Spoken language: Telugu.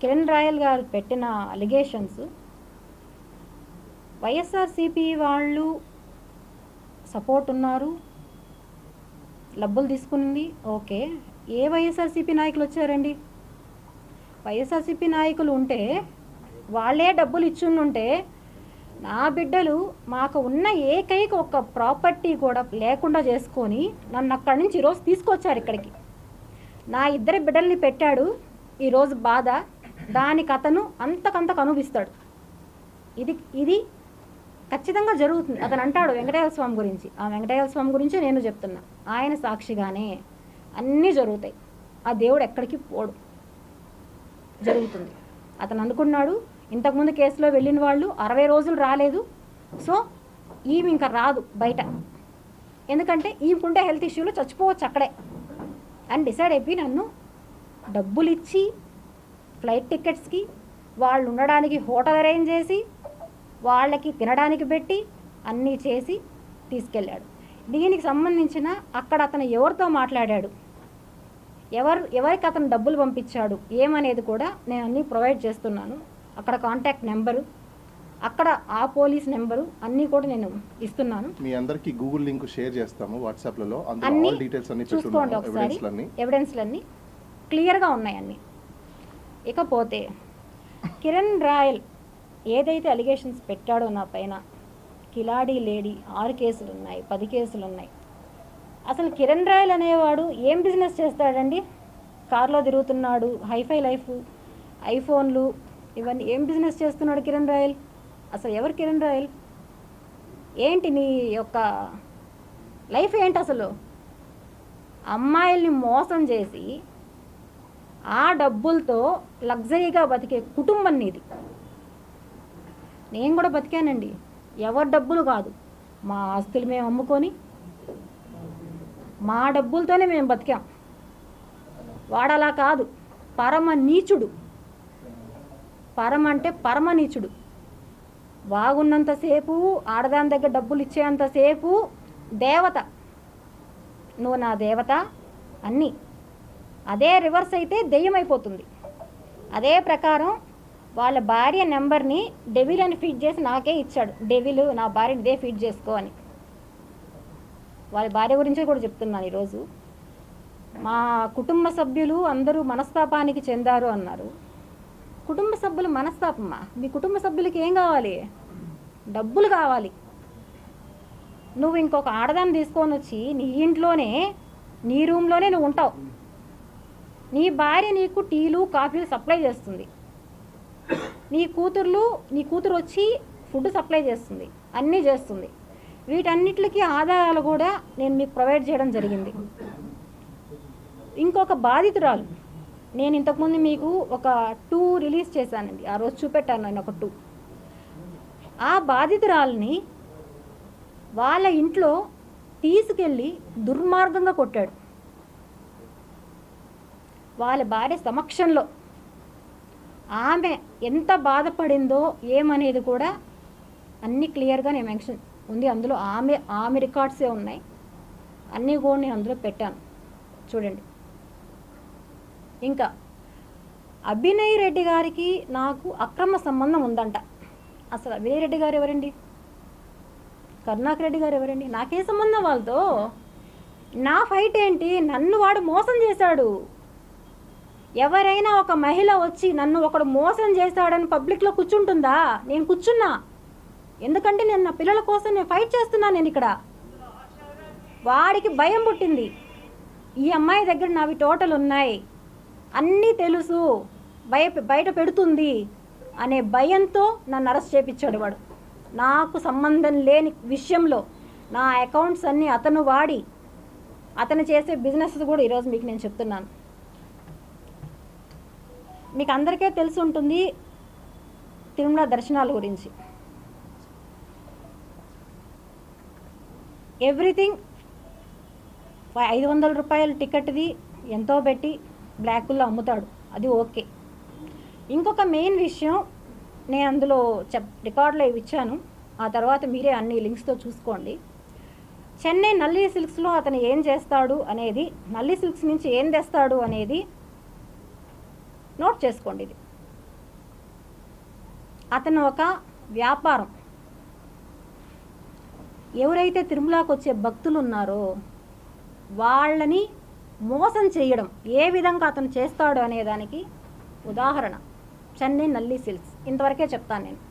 కిరణ్ రాయల్ గారు పెట్టిన అలిగేషన్స్ వైఎస్ఆర్సీపీ వాళ్ళు సపోర్ట్ ఉన్నారు, డబ్బులు తీసుకుంది. ఓకే, ఏ వైఎస్ఆర్సీపీ నాయకులు వచ్చారండి? వైఎస్ఆర్సీపీ నాయకులు ఉంటే వాళ్ళే డబ్బులు ఇచ్చుంటే నా బిడ్డలు మాకు ఉన్న ఏకైక ఒక ప్రాపర్టీ కూడా లేకుండా చేసుకొని నన్ను అక్కడి నుంచి ఈరోజు తీసుకొచ్చారు ఇక్కడికి. నా ఇద్దరి బిడ్డల్ని పెట్టాడు, ఈరోజు బాధ దానికి అతను అంతకంతకు అనుభవిస్తాడు. ఇది ఖచ్చితంగా జరుగుతుంది. అతను అంటాడు వెంకటేశ్వర స్వామి గురించి, ఆ వెంకటేశ్వర స్వామి గురించి నేను చెప్తున్నా, ఆయన సాక్షిగానే అన్నీ జరుగుతాయి. ఆ దేవుడు ఎక్కడికి పోడు, జరుగుతుంది. అతను అనుకున్నాడు ఇంతకుముందు కేసులో వెళ్ళిన వాళ్ళు 60 రోజులు రాలేదు, సో ఈమె ఇంకా రాదు బయట, ఎందుకంటే ఈమెకుంటే హెల్త్ ఇష్యూలో చచ్చిపోవచ్చు అక్కడే అని డిసైడ్ అయిపోయి నన్ను డబ్బులు ఇచ్చి ఫ్లైట్ టికెట్స్కి, వాళ్ళు ఉండడానికి హోటల్ అరేంజ్ చేసి, వాళ్ళకి తినడానికి పెట్టి అన్నీ చేసి తీసుకెళ్ళాడు. దీనికి సంబంధించిన అక్కడ అతను ఎవరితో మాట్లాడాడు, ఎవరికి అతను డబ్బులు పంపించాడు ఏమనేది కూడా నేను అన్నీ ప్రొవైడ్ చేస్తున్నాను. అక్కడ కాంటాక్ట్ నెంబరు, అక్కడ ఆ పోలీస్ నెంబరు అన్నీ కూడా నేను ఇస్తున్నాను. మీ అందరికీ గూగుల్ లింక్ షేర్ చేస్తాము వాట్సాప్లో, అన్ని చూసుకోండి ఒకసారి. ఎవిడెన్స్లన్నీ క్లియర్గా ఉన్నాయి అన్నీ. ఇకపోతే కిరణ్ రాయల్ ఏదైతే అలిగేషన్స్ పెట్టాడో నా పైన, కిలాడీ లేడీ 6 కేసులు ఉన్నాయి, 10 కేసులు ఉన్నాయి. అసలు కిరణ్ రాయల్ అనేవాడు ఏం బిజినెస్ చేస్తాడండి? కార్లో తిరుగుతున్నాడు, హైఫై లైఫ్, ఐఫోన్లు, ఇవన్నీ ఏం బిజినెస్ చేస్తున్నాడు కిరణ్ రాయల్? అసలు ఎవరు కిరణ్ రాయల్? ఏంటి నీ యొక్క లైఫ్ ఏంటి అసలు? అమ్మాయిల్ని మోసం చేసి ఆ డబ్బులతో లగ్జరీగా బతికే కుటుంబం నీది. నేను కూడా బతికానండి, ఎవరి డబ్బులు కాదు, మా ఆస్తులు మేము అమ్ముకొని మా డబ్బులతోనే మేము బతికాం. వాడలా కాదు, పరమ నీచుడు, అంటే పరమ నీచుడు. బాగున్నంతసేపు, ఆడదాని దగ్గర డబ్బులు ఇచ్చేంతసేపు దేవత, నువ్వు నా దేవత అన్నీ. అదే రివర్స్ అయితే దెయ్యం అయిపోతుంది. అదే ప్రకారం వాళ్ళ భార్య నెంబర్ని డెవిల్ అని ఫీడ్ చేసి నాకే ఇచ్చాడు. డెవిల్ నా భార్యని ఇదే ఫీడ్ చేసుకో అని. వాళ్ళ భార్య గురించి కూడా చెప్తున్నాను ఈరోజు. మా కుటుంబ సభ్యులు అందరూ మనస్తాపానికి చెందారు అన్నారు. కుటుంబ సభ్యులు మనస్తాపమా? మీ కుటుంబ సభ్యులకి ఏం కావాలి? డబ్బులు కావాలి. నువ్వు ఇంకొక ఆడదాన్ని తీసుకొని వచ్చి నీ ఇంట్లోనే, నీ రూమ్లోనే నువ్వు ఉంటావు. నీ భార్య నీకు టీలు కాఫీలు సప్లై చేస్తుంది, నీ కూతురు వచ్చి ఫుడ్ సప్లై చేస్తుంది, అన్నీ చేస్తుంది. వీటన్నిటికీ ఆధారాలు కూడా నేను మీకు ప్రొవైడ్ చేయడం జరిగింది. ఇంకొక బాధితురాలు, నేను ఇంతకుముందు మీకు ఒక 2 రిలీజ్ చేశానండి, ఆ రోజు చూపెట్టాను నేను ఒక 2. ఆ బాధితురాలని వాళ్ళ ఇంట్లో తీసుకెళ్ళి దుర్మార్గంగా కొట్టాడు. వాళ్ళ భార్య సమక్షంలో ఆమె ఎంత బాధపడిందో ఏమనేది కూడా అన్నీ క్లియర్గా నేను మెన్షన్ ఉంది. అందులో ఆమె రికార్డ్సే ఉన్నాయి, అన్నీ కూడా నేను అందులో పెట్టాను, చూడండి. ఇంకా అభినయ్ రెడ్డి గారికి నాకు అక్రమ సంబంధం ఉందంట. అసలు అభినయ్ రెడ్డి గారు ఎవరండి? కరుణాకర్ రెడ్డి గారు ఎవరండి? నాకే సంబంధం వాళ్ళతో? నా ఫైట్ ఏంటి? నన్ను వాడు మోసం చేశాడు. ఎవరైనా ఒక మహిళ వచ్చి నన్ను ఒకడు మోసం చేశాడని పబ్లిక్లో కూర్చుంటుందా? నేను కూర్చున్నా, ఎందుకంటే నేను నా పిల్లల కోసం నేను ఫైట్ చేస్తున్నాను. నేను ఇక్కడ వాడికి భయం పుట్టింది, ఈ అమ్మాయి దగ్గర నావి టోటల్ ఉన్నాయి, అన్నీ తెలుసు, బయట పెడుతుంది అనే భయంతో నన్ను అరెస్ట్ చేయించాడు వాడు. నాకు సంబంధం లేని విషయంలో నా అకౌంట్స్ అన్నీ అతను వాడి, అతను చేసే బిజినెస్ కూడా ఈరోజు మీకు నేను చెప్తున్నాను. మీకు అందరికీ తెలిసి ఉంటుంది తిరుమల దర్శనాల గురించి. ఎవ్రీథింగ్ 500 రూపాయల టికెట్ది ఎంతో పెట్టి బ్లాకుల్లో అమ్ముతాడు, అది ఓకే. ఇంకొక మెయిన్ విషయం నేను అందులో రికార్డులో ఇచ్చాను, ఆ తర్వాత మీరే అన్ని లింక్స్తో చూసుకోండి. చెన్నై నల్లి సిల్క్స్లో అతను ఏం చేస్తాడు అనేది, నల్లి సిల్క్స్ నుంచి ఏం తెస్తాడు అనేది నోట్ చేసుకోండి. ఇది అతను ఒక వ్యాపారం. ఎవరైతే తిరుమలకు వచ్చే భక్తులు ఉన్నారో వాళ్ళని మోసం చేయడం ఏ విధంగా అతను చేస్తాడు అనేదానికి ఉదాహరణ చెన్నై నల్లి సిల్క్స్. ఇంతవరకే చెప్తాను నేను.